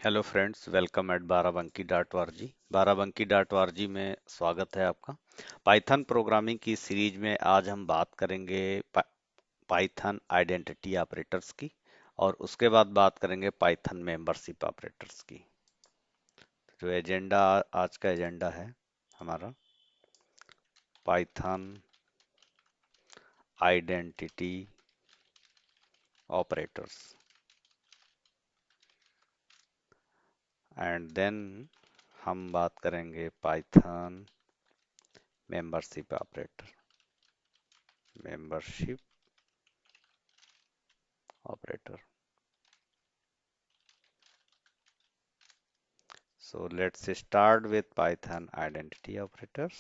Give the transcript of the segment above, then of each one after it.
Hello friends, welcome at बाराबंकी.org। बाराबंकी.org में स्वागत है आपका। पाइथन प्रोग्रामिंग की सीरीज में आज हम बात करेंगे पाइथन आइडेंटिटी ऑपरेटर्स की, और उसके बाद बात करेंगे पाइथन मेंबरशिप ऑपरेटर्स की। जो एजेंडा, आज का एजेंडा है हमारा Python identity operators, and then हम बात करेंगे Python membership operator, membership operator. So let's start with Python identity operators.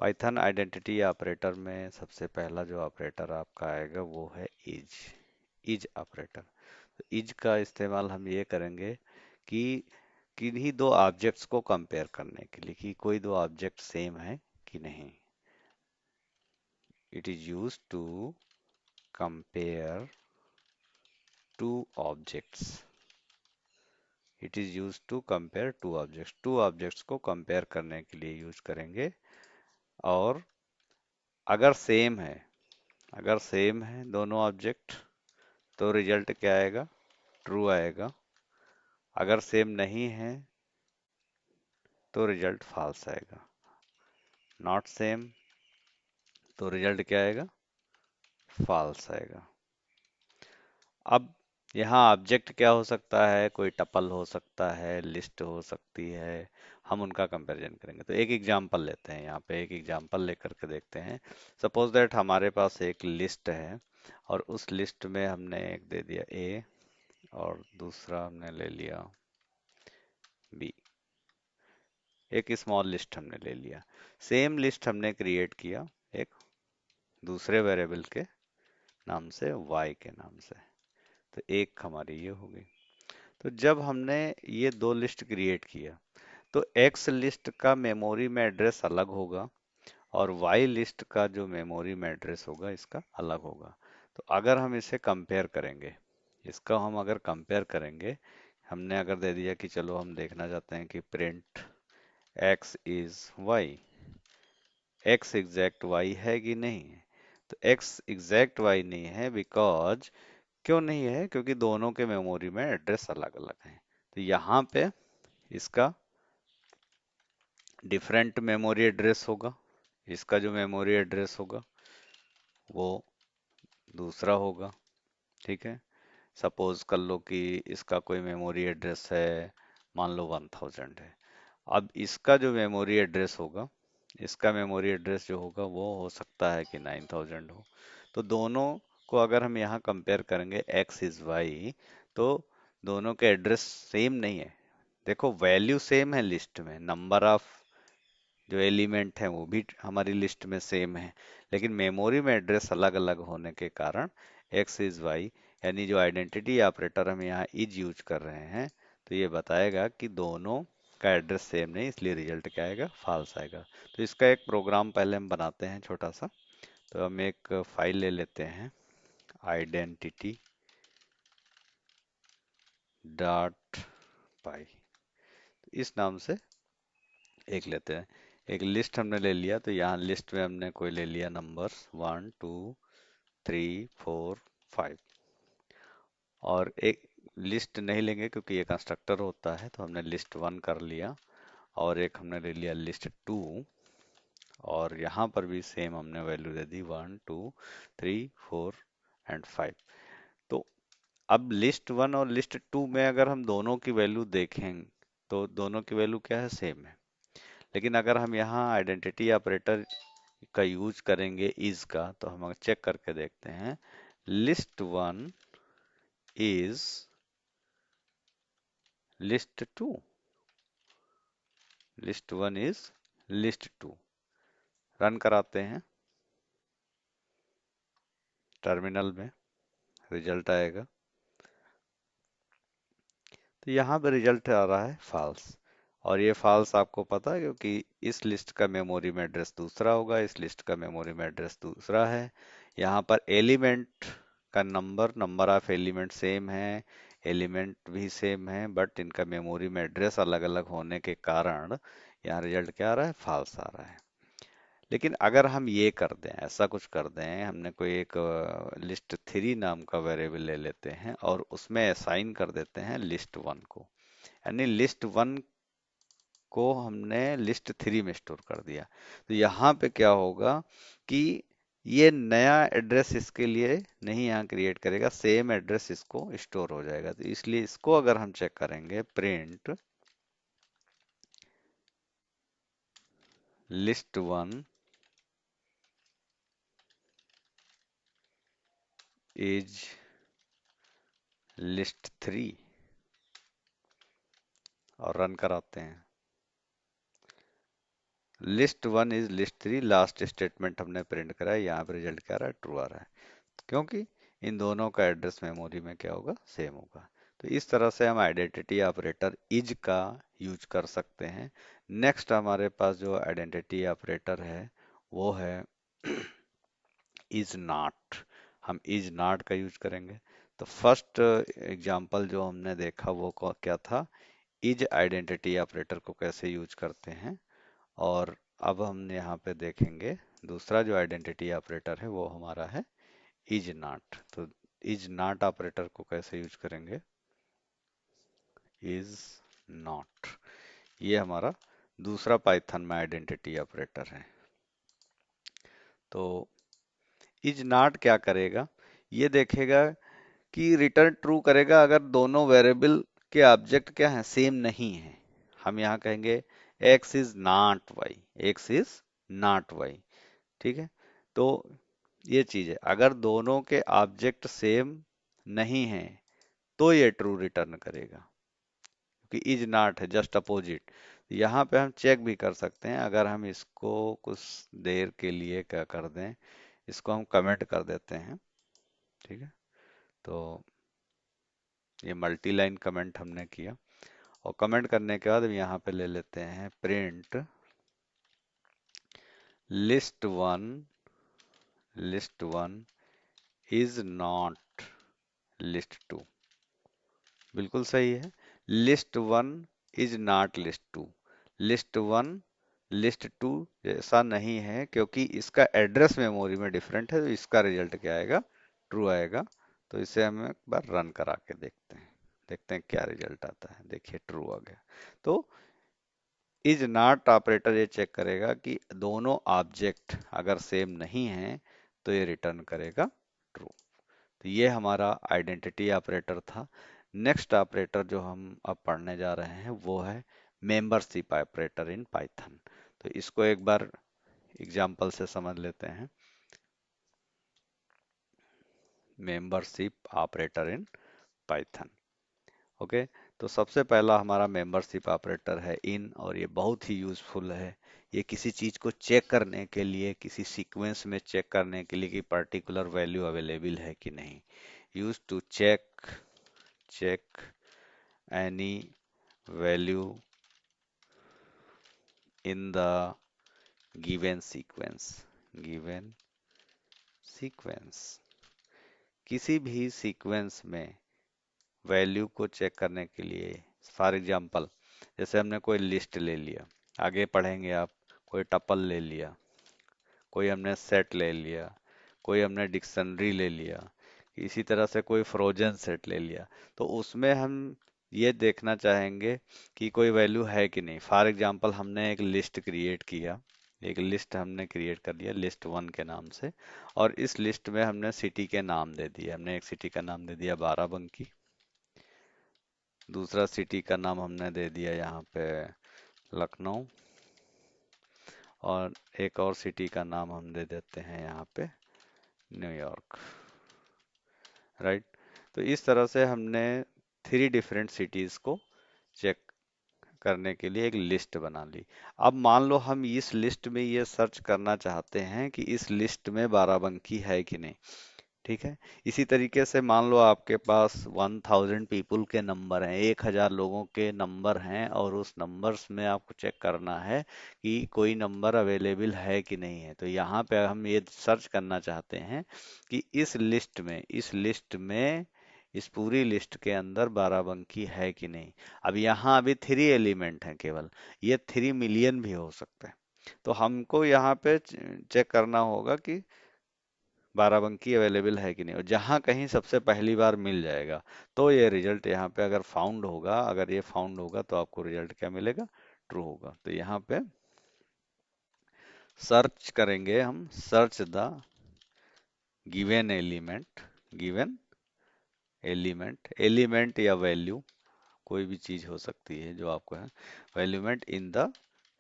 Python identity operator में सबसे पहला जो ऑपरेटर आपका आएगा वो है इज ऑपरेटर। तो इज का इस्तेमाल हम ये करेंगे कि किन्हीं दो ऑब्जेक्ट्स को कंपेयर करने के लिए कि कोई दो ऑब्जेक्ट सेम है कि नहीं। It is used to compare two objects. It is used to compare two objects को कंपेयर करने के लिए यूज करेंगे। और अगर सेम है, दोनों ऑब्जेक्ट, तो रिजल्ट क्या आएगा? ट्रू आएगा। अगर सेम नहीं है तो रिजल्ट फॉल्स आएगा। नॉट सेम, तो रिजल्ट क्या आएगा? फॉल्स आएगा। अब यहाँ ऑब्जेक्ट क्या हो सकता है? कोई टपल हो सकता है, लिस्ट हो सकती है। हम उनका कंपैरिजन करेंगे। तो एक एग्जांपल लेते हैं, यहाँ पे एक एग्जांपल लेकर के देखते हैं। सपोज दैट हमारे पास एक लिस्ट है, और उस लिस्ट में हमने एक दे दिया ए, और दूसरा हमने ले लिया बी। एक स्मॉल लिस्ट हमने ले लिया। सेम लिस्ट हमने क्रिएट किया एक दूसरे वेरिएबल के नाम से, y के नाम से। तो एक हमारी ये हो गई। तो जब हमने ये दो लिस्ट क्रिएट किया, तो x लिस्ट का मेमोरी में एड्रेस अलग होगा, और y लिस्ट का जो मेमोरी में एड्रेस होगा इसका अलग होगा। तो अगर हम इसे कंपेयर करेंगे, इसका हम अगर कंपेयर करेंगे, हमने अगर दे दिया कि चलो हम देखना चाहते हैं कि print x is y, x exact y है कि नहीं। तो x एग्जैक्ट y नहीं है, बिकॉज क्यों नहीं है? क्योंकि दोनों के मेमोरी में एड्रेस अलग अलग है। तो यहाँ पे इसका डिफरेंट मेमोरी एड्रेस होगा, इसका जो मेमोरी एड्रेस होगा वो दूसरा होगा। ठीक है, सपोज कर लो कि इसका कोई मेमोरी एड्रेस है, मान लो 1000 है। अब इसका जो मेमोरी एड्रेस होगा, इसका मेमोरी एड्रेस जो होगा वो हो सकता है कि 9000 हो। तो दोनों को अगर हम यहाँ कंपेयर करेंगे x इज y, तो दोनों के एड्रेस सेम नहीं है। देखो, वैल्यू सेम है लिस्ट में, नंबर ऑफ जो एलिमेंट है वो भी हमारी लिस्ट में सेम है, लेकिन मेमोरी में एड्रेस अलग अलग होने के कारण x इज y, यानी जो आइडेंटिटी ऑपरेटर हम यहाँ इज यूज कर रहे हैं, तो ये बताएगा कि दोनों का एड्रेस सेम नहीं, इसलिए रिजल्ट क्या आएगा? फॉल्स आएगा। तो इसका एक प्रोग्राम पहले हम बनाते हैं छोटा सा। तो हम एक फाइल ले लेते हैं, आइडेंटिटी डॉट पाई, इस नाम से एक लेते हैं। एक लिस्ट हमने ले लिया, तो यहाँ लिस्ट में हमने कोई ले लिया नंबर्स 1 2 3 4 5। और एक लिस्ट नहीं लेंगे क्योंकि ये कंस्ट्रक्टर होता है, तो हमने लिस्ट 1 कर लिया, और एक हमने ले लिया लिस्ट 2, और यहाँ पर भी सेम हमने वैल्यू दे दी 1 2 3 4 एंड 5। तो अब लिस्ट 1 और लिस्ट 2 में अगर हम दोनों की वैल्यू देखें, तो दोनों की वैल्यू क्या है? सेम है। लेकिन अगर हम यहाँ आइडेंटिटी ऑपरेटर का यूज करेंगे इज का, तो हम चेक करके देखते हैं। List 1 is list 2, list 1 is list 2। Run कराते हैं टर्मिनल में, रिजल्ट आएगा। तो यहाँ पे रिजल्ट आ रहा है फॉल्स। और ये फॉल्स आपको पता है, क्योंकि इस लिस्ट का मेमोरी में एड्रेस दूसरा होगा, इस लिस्ट का मेमोरी में एड्रेस दूसरा है। यहाँ पर एलिमेंट का नंबर ऑफ एलिमेंट सेम है, एलिमेंट भी सेम है, बट इनका मेमोरी में एड्रेस अलग अलग होने के कारण यहाँ रिजल्ट क्या आ रहा है, फॉल्स आ रहा है। लेकिन अगर हम ये कर दें, ऐसा कुछ कर दें, हमने कोई एक लिस्ट थ्री नाम का वेरिएबल ले लेते हैं और उसमें असाइन कर देते हैं लिस्ट वन को, यानी लिस्ट वन को हमने लिस्ट थ्री में स्टोर कर दिया, तो यहाँ पे क्या होगा कि ये नया एड्रेस इसके लिए नहीं यहाँ क्रिएट करेगा, सेम एड्रेस इसको स्टोर हो जाएगा। तो इसलिए इसको अगर हम चेक करेंगे, print list one is list three और रन कराते हैं, list one is list three, last statement हमने प्रिंट करा है, यहाँ पे रिजल्ट क्या आ रहा है, ट्रू आ रहा है, क्योंकि इन दोनों का एड्रेस मेमोरी में क्या होगा, सेम होगा। तो इस तरह से हम आइडेंटिटी ऑपरेटर इज का यूज कर सकते हैं। नेक्स्ट हमारे पास जो आइडेंटिटी ऑपरेटर है वो है इज नॉट। हम इज नॉट का यूज करेंगे। तो फर्स्ट एग्जांपल जो हमने देखा वो क्या था, इज आइडेंटिटी ऑपरेटर को कैसे यूज करते हैं, और अब हम यहाँ पे देखेंगे दूसरा जो आइडेंटिटी ऑपरेटर है वो हमारा है इज नॉट। तो इज नॉट ऑपरेटर को कैसे यूज करेंगे, इज नॉट, ये हमारा दूसरा पाइथन में आइडेंटिटी ऑपरेटर है। तो इज नॉट क्या करेगा, ये देखेगा कि रिटर्न ट्रू करेगा अगर दोनों वेरिएबल के ऑब्जेक्ट क्या है, सेम नहीं है। हम यहाँ कहेंगे x is not y, x is not y, ठीक है। तो ये चीज है, अगर दोनों के ऑब्जेक्ट सेम नहीं है तो ये ट्रू रिटर्न करेगा, क्योंकि इज नॉट है जस्ट अपोजिट। यहाँ पे हम चेक भी कर सकते हैं, अगर हम इसको कुछ देर के लिए क्या कर दें, इसको हम कमेंट कर देते हैं, ठीक है। तो ये मल्टी लाइन कमेंट हमने किया, और कमेंट करने के बाद हम यहाँ पे ले लेते हैं print list one is not list two. बिल्कुल सही है, list one is not list two, list one list two जैसा नहीं है, क्योंकि इसका एड्रेस मेमोरी में डिफरेंट है, तो इसका रिजल्ट क्या आएगा, ट्रू आएगा। तो इसे हम एक बार रन करा के देखते हैं क्या रिजल्ट आता है। देखिए ट्रू आ गया। तो इज नॉट ऑपरेटर ये चेक करेगा कि दोनों ऑब्जेक्ट अगर सेम नहीं हैं तो ये रिटर्न करेगा ट्रू। तो ये हमारा आइडेंटिटी ऑपरेटर था। नेक्स्ट ऑपरेटर जो हम अब पढ़ने जा रहे हैं वो है मेंबरशिप ऑपरेटर इन पाइथन। तो इसको एक बार एग्जांपल से समझ लेते हैं। Membership operator in Python, okay. तो सबसे पहला हमारा मेंबरशिप ऑपरेटर है इन, और ये बहुत ही यूजफुल है। ये किसी चीज को चेक करने के लिए, किसी सीक्वेंस में चेक करने के लिए कि पर्टिकुलर वैल्यू अवेलेबल है कि नहीं, use to check any value in the given sequence, किसी भी सीक्वेंस में वैल्यू को चेक करने के लिए। फॉर एग्जांपल, जैसे हमने कोई लिस्ट ले लिया, आगे पढ़ेंगे आप, कोई टपल ले लिया, कोई हमने सेट ले लिया, कोई हमने डिक्शनरी ले लिया, इसी तरह से कोई फ्रोजन सेट ले लिया, तो उसमें हम ये देखना चाहेंगे कि कोई वैल्यू है कि नहीं। फॉर एग्जांपल, हमने एक लिस्ट क्रिएट किया, एक लिस्ट हमने क्रिएट कर लिया लिस्ट वन के नाम से, और इस लिस्ट में हमने सिटी के नाम दे दिए। हमने एक सिटी का नाम दे दिया बाराबंकी, दूसरा सिटी का नाम हमने दे दिया यहाँ पे लखनऊ, और एक और सिटी का नाम हम दे देते हैं यहाँ पे न्यूयॉर्क, राइट। तो इस तरह से हमने थ्री डिफरेंट सिटीज को चेक करने के लिए एक लिस्ट बना ली। अब मान लो हम इस लिस्ट में ये सर्च करना चाहते हैं कि इस लिस्ट में बाराबंकी है कि नहीं, ठीक है। इसी तरीके से मान लो आपके पास 1000 पीपल के नंबर हैं, 1000 लोगों के नंबर हैं, और उस नंबर्स में आपको चेक करना है कि कोई नंबर अवेलेबल है कि नहीं है। तो यहाँ पे हम ये सर्च करना चाहते हैं कि इस लिस्ट में इस पूरी लिस्ट के अंदर बाराबंकी है कि नहीं। अब यहाँ अभी 3 एलिमेंट हैं केवल, ये 3 मिलियन भी हो सकते हैं। तो हमको यहाँ पे चेक करना होगा कि बाराबंकी अवेलेबल है कि नहीं, और जहाँ कहीं सबसे पहली बार मिल जाएगा तो ये रिजल्ट यहाँ पे अगर फाउंड होगा, अगर ये फाउंड होगा तो आपको रिजल्ट क्या मिलेगा, ट्रू होगा। तो यहाँ पे सर्च करेंगे हम, search the given element, given element, element या वैल्यू कोई भी चीज हो सकती है जो आपको है, एलिमेंट इन द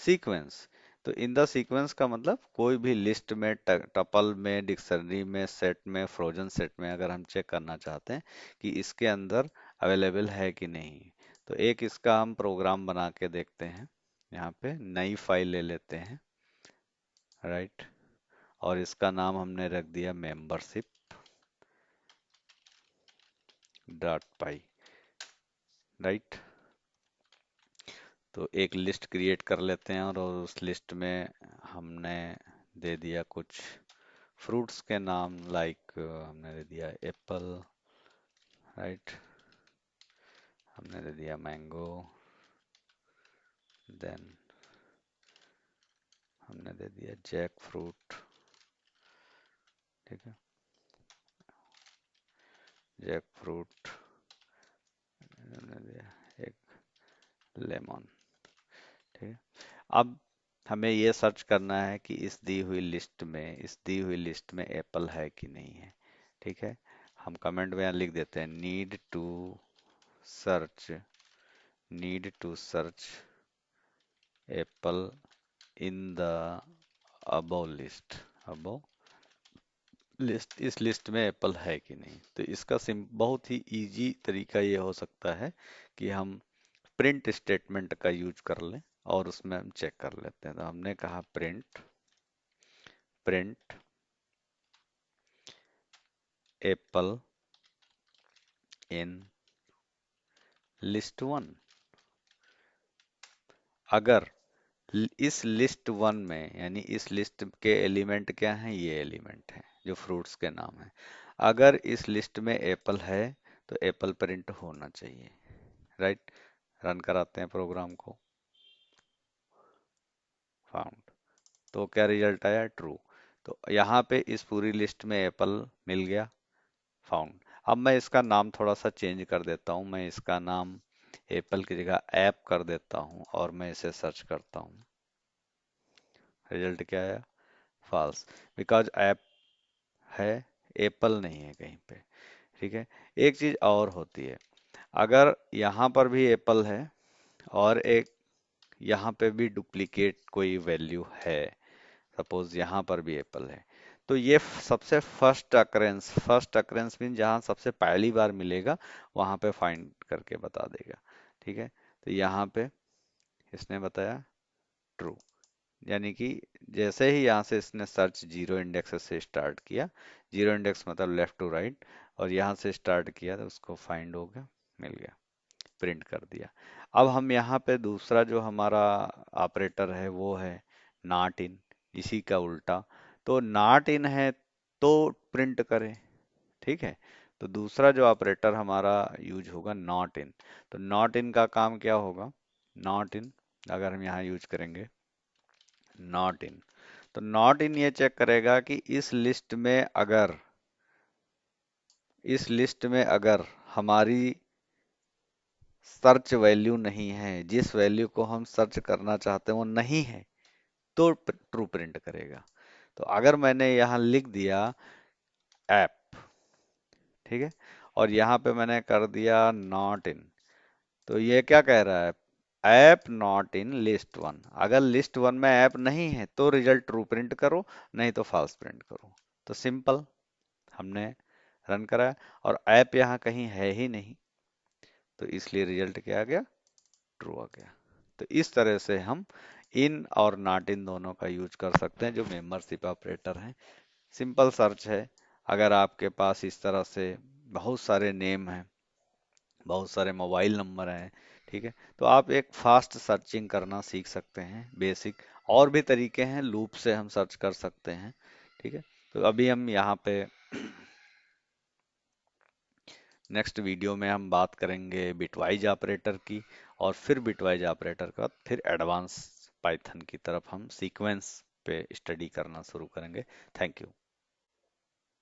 सीक्वेंस। तो इन द सीक्वेंस का मतलब कोई भी लिस्ट में, टपल में, डिक्शनरी में, सेट में, फ्रोजन सेट में अगर हम चेक करना चाहते हैं कि इसके अंदर अवेलेबल है कि नहीं, तो एक इसका हम प्रोग्राम बना के देखते हैं। यहाँ पे नई फाइल ले लेते हैं, राइट, और इसका नाम हमने रख दिया मेंबरशिप डॉट पाई, राइट। तो एक लिस्ट क्रिएट कर लेते हैं और उस लिस्ट में हमने दे दिया कुछ फ्रूट्स के नाम, लाइक हमने दे दिया एप्पल, राइट, हमने दे दिया मैंगो, देन हमने दे दिया जैक फ्रूट, ठीक है, जैक फ्रूट, हमने दिया एक लेमन, ठीक है। अब हमें ये सर्च करना है कि इस दी हुई लिस्ट में, इस दी हुई लिस्ट में एप्पल है कि नहीं है, ठीक है। हम कमेंट में यहाँ लिख देते हैं search need to search apple in the above list, above list, इस लिस्ट में एप्पल है कि नहीं। तो इसका सिम बहुत ही इजी तरीका ये हो सकता है कि हम प्रिंट स्टेटमेंट का यूज कर लें और उसमें हम चेक कर लेते हैं। तो हमने कहा print, print apple in list one. अगर इस लिस्ट वन में, यानी इस लिस्ट के एलिमेंट क्या हैं, ये एलिमेंट हैं जो फ्रूट्स के नाम हैं, अगर इस लिस्ट में एप्पल है तो एप्पल प्रिंट होना चाहिए, राइट। रन कराते हैं प्रोग्राम को, फाउंड, तो क्या रिजल्ट आया, ट्रू। तो यहाँ पे इस पूरी लिस्ट में एप्पल मिल गया, फाउंड। अब मैं इसका नाम थोड़ा सा चेंज कर देता हूँ, मैं इसका नाम एप्पल की जगह ऐप कर देता हूँ और मैं इसे सर्च करता हूँ। रिजल्ट क्या आया, फॉल्स, बिकॉज ऐप है, एप्पल नहीं है कहीं पे, ठीक है। एक चीज और होती है, अगर यहाँ पर भी एप्पल है और एक यहाँ पे भी डुप्लीकेट कोई वैल्यू है, सपोज यहाँ पर भी एप्पल है, तो ये सबसे फर्स्ट अकरेंस मीन जहाँ सबसे पहली बार मिलेगा वहां पे फाइंड करके बता देगा, ठीक है। तो यहाँ पे इसने बताया ट्रू, यानी कि जैसे ही यहाँ से इसने सर्च जीरो इंडेक्स से स्टार्ट किया, जीरो इंडेक्स मतलब लेफ्ट टू राइट, और यहाँ से स्टार्ट किया तो उसको फाइंड हो गया, मिल गया, प्रिंट कर दिया। अब हम यहाँ पे दूसरा जो हमारा ऑपरेटर है वो है नॉट इन, इसी का उल्टा। तो नॉट इन है तो प्रिंट करें, ठीक है। तो दूसरा जो ऑपरेटर हमारा यूज होगा नॉट इन। तो नॉट इन का काम क्या होगा, नॉट इन अगर हम यहाँ यूज करेंगे नॉट इन, तो नॉट इन ये चेक करेगा कि इस लिस्ट में अगर हमारी सर्च वैल्यू नहीं है, जिस वैल्यू को हम सर्च करना चाहते हैं वो नहीं है, तो ट्रू प्रिंट करेगा। तो अगर मैंने यहाँ लिख दिया ऐप, ठीक है, और यहाँ पे मैंने कर दिया नॉट इन, तो ये क्या कह रहा है, app not in list one. अगर लिस्ट वन में ऐप नहीं है तो रिजल्ट ट्रू प्रिंट करो, नहीं तो फॉल्स प्रिंट करो। तो सिंपल, हमने रन कराया और ऐप यहाँ कहीं है ही नहीं, तो इसलिए रिजल्ट क्या आ गया, ट्रू आ गया। तो इस तरह से हम इन और नॉट इन दोनों का यूज कर सकते हैं जो मेंबरशिप ऑपरेटर हैं। सिंपल सर्च है। अगर आपके पास इस तरह से बहुत सारे नेम हैं, बहुत सारे मोबाइल नंबर हैं, ठीक है, तो आप एक फास्ट सर्चिंग करना सीख सकते हैं, बेसिक। और भी तरीके हैं, लूप से हम सर्च कर सकते हैं, ठीक है। तो अभी हम यहाँ पे नेक्स्ट वीडियो में हम बात करेंगे बिटवाइज ऑपरेटर की, और फिर बिटवाइज ऑपरेटर का फिर एडवांस पाइथन की तरफ हम सीक्वेंस पे स्टडी करना शुरू करेंगे। Thank you.